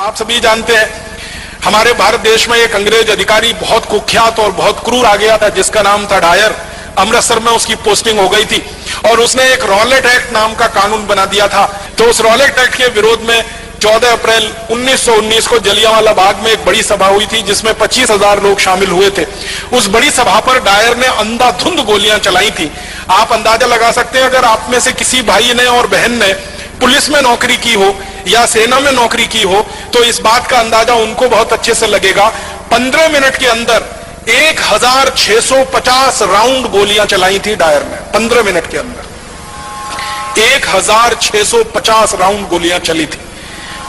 आप सभी जानते हैं हमारे भारत देश में एक अंग्रेज अधिकारी बहुत कुख्यात और बहुत क्रूर आ गया था जिसका नाम था डायर। अमृतसर में उसकी पोस्टिंग हो गई थी और उसने एक रॉलेट एक्ट नाम का कानून बना दिया था। तो उस रॉलेट एक्ट के विरोध में 14 अप्रैल 1919 को जलियांवाला बाग में एक बड़ी सभा हुई थी जिसमें 25,000 लोग शामिल हुए थे। उस बड़ी सभा पर डायर ने अंधाधुंध गोलियां चलाई थी। आप अंदाजा लगा सकते हैं अगर आप में से किसी भाई ने और बहन ने पुलिस में नौकरी की हो या सेना में नौकरी की हो तो इस बात का अंदाजा उनको बहुत अच्छे से लगेगा। 15 मिनट के अंदर 1650 राउंड गोलियां चलाई थी डायर ने। 15 मिनट के अंदर 1650 राउंड गोलियां चली थी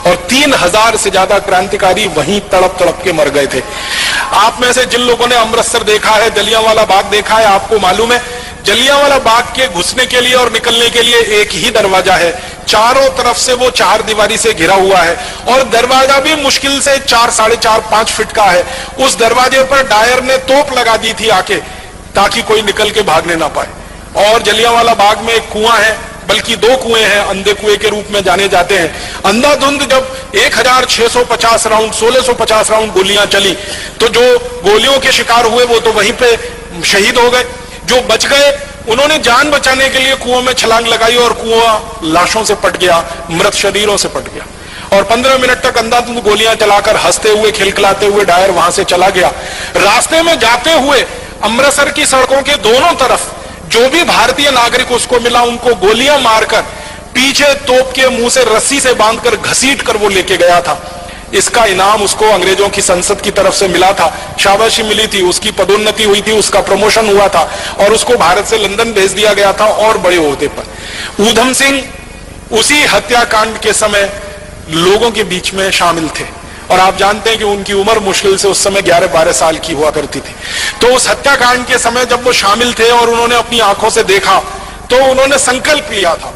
और 3000 से ज्यादा क्रांतिकारी वहीं तड़प तड़प के मर गए थे। आप में से जिन लोगों ने अमृतसर देखा है, जलियांवाला बाग देखा है, आपको मालूम है जलियांवाला बाग के घुसने के लिए और निकलने के लिए एक ही दरवाजा है। चारों तरफ से वो 4 दीवारी से घिरा हुआ है और दरवाजा भी मुश्किल से 4, 4.5, 5 फीट का है। उस दरवाजे पर डायर ने तोप लगा दी थी आके ताकि कोई निकल के भागने ना पाए। और जलियांवाला बाग में एक कुआं है, बल्कि 2 कुएं हैं, अंधे कुएं के रूप में जाने जाते हैं। अंधाधुंध जब 1650 राउंड 1650 राउंड गोलियां चली तो जो गोलियों के शिकार हुए वो तो वहीं पे शहीद हो गए। जो बच गए उन्होंने जान बचाने के लिए कुओं में छलांग लगाई और कुआं लाशों से पट गया, मृत शरीरों से पट गया। और 15 मिनट तक अंधाधुंध गोलियां चलाकर हंसते हुए खिलखिलाते हुए डायर वहां से चला गया। रास्ते में जाते हुए अमृतसर की सड़कों के दोनों तरफ जो भी भारतीय नागरिक उसको मिला उनको गोलियां मारकर पीछे तोप के मुंह से रस्सी से बांधकर घसीट कर वो लेके गया था। इसका इनाम उसको अंग्रेजों की संसद की तरफ से मिला था, शाबाशी मिली थी, उसकी पदोन्नति हुई थी, उसका प्रमोशन हुआ था और उसको भारत से लंदन भेज दिया गया था और बड़े ओहदे पर। ऊधम सिंह उसी हत्याकांड के समय लोगों के बीच में शामिल थे और आप जानते हैं कि उनकी उम्र मुश्किल से उस समय 11-12 साल की हुआ करती थी। तो उस हत्याकांड के समय जब वो शामिल थे और उन्होंने अपनी आंखों से देखा तो उन्होंने संकल्प लिया था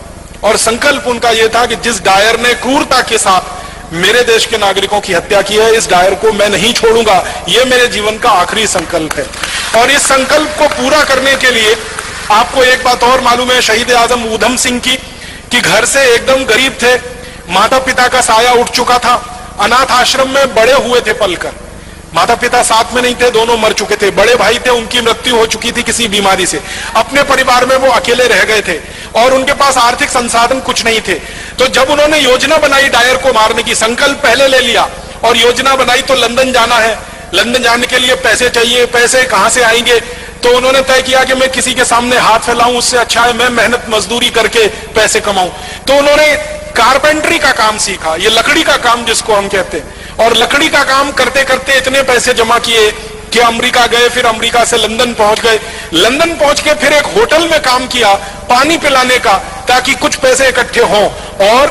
और संकल्प उनका यह था कि जिस डायर ने क्रूरता के साथ मेरे देश के नागरिकों की हत्या की है, इस डायर को मैं नहीं छोड़ूंगा, यह मेरे जीवन का आखिरी संकल्प है। और इस संकल्प को पूरा करने के लिए आपको एक बात और मालूम है शहीद आजम ऊधम सिंह की कि घर से एकदम गरीब थे, माता पिता का साया उठ चुका था, अनाथ आश्रम में बड़े हुए थे पलकर। माता पिता साथ में नहीं थे, दोनों मर चुके थे। बड़े भाई थे, उनकी मृत्यु हो चुकी थी किसी बीमारी से। अपने परिवार में वो अकेले रह गए थे और उनके पास आर्थिक संसाधन कुछ नहीं थे। तो जब उन्होंने योजना बनाई डायर को मारने की, संकल्प पहले ले लिया और योजना बनाई तो लंदन जाना है, लंदन जाने के लिए पैसे चाहिए, पैसे कहां से आएंगे? तो उन्होंने तय किया कि मैं किसी के सामने हाथ फैलाऊं उससे अच्छा है मैं मेहनत मजदूरी करके पैसे कमाऊं। तो उन्होंने कारपेंटरी का काम सीखा, ये लकड़ी का काम जिसको हम कहते हैं, और लकड़ी का काम करते करते इतने पैसे जमा किए कि अमेरिका गए, फिर अमेरिका से लंदन पहुंच गए। लंदन पहुंच के फिर एक होटल में काम किया पानी पिलाने का ताकि कुछ पैसे इकट्ठे हों और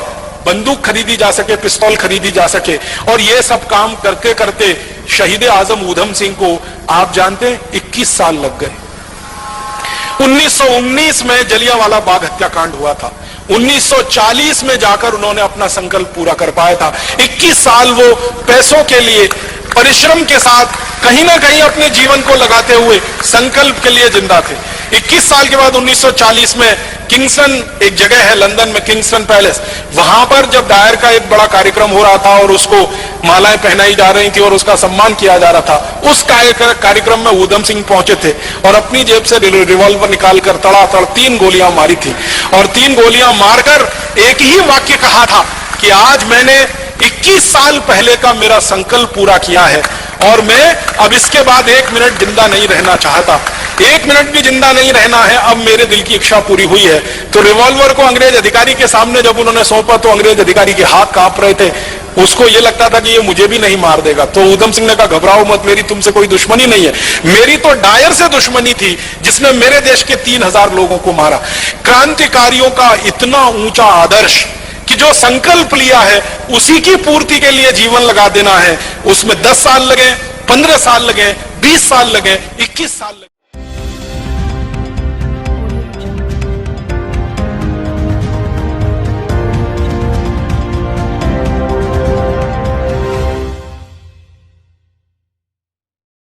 बंदूक खरीदी जा सके, पिस्तौल खरीदी जा सके। और ये सब काम करते करते शहीद आजम ऊधम सिंह को आप जानते हैं 21 साल लग गए। 1919 में जलियांवाला बाग हत्याकांड हुआ था, 1940 में जाकर उन्होंने अपना संकल्प पूरा कर पाया था। 21 साल वो पैसों के लिए परिश्रम के साथ कहीं ना कहीं अपने जीवन को लगाते हुए संकल्प के लिए जिंदा थे। 21 साल के बाद 1940 में किंगस्टन एक जगह है लंदन में, किंगस्टन पैलेस, वहां पर जब डायर का एक बड़ा कार्यक्रम हो रहा था और उसको मालाएं पहनाई जा रही थी और उसका सम्मान किया जा रहा था, उस कार्यक्रम में ऊधम सिंह पहुंचे थे और अपनी जेब से रिवॉल्वर निकालकर तड़ातड़ 3 गोलियां मारी थी और 3 गोलियां मारकर एक ही वाक्य कहा था कि आज मैंने 21 साल पहले का मेरा संकल्प पूरा किया है और मैं अब इसके बाद 1 मिनट जिंदा नहीं रहना चाहता, 1 मिनट भी जिंदा नहीं रहना है, अब मेरे दिल की इच्छा पूरी हुई है। तो रिवॉल्वर को अंग्रेज अधिकारी के सामने जब उन्होंने सौंपा तो अंग्रेज अधिकारी के हाथ कांप रहे थे, उसको ये लगता था कि ये मुझे भी नहीं मार देगा। तो ऊधम सिंह ने कहा घबराओ मत, मेरी तुमसे कोई दुश्मनी नहीं है, मेरी तो डायर से दुश्मनी थी जिसने मेरे देश के 3000 लोगों को मारा। क्रांतिकारियों का इतना ऊंचा आदर्श कि जो संकल्प लिया है उसी की पूर्ति के लिए जीवन लगा देना है, उसमें 10 साल लगे, 15 साल लगे, 20 साल लगे, 21 साल लगे।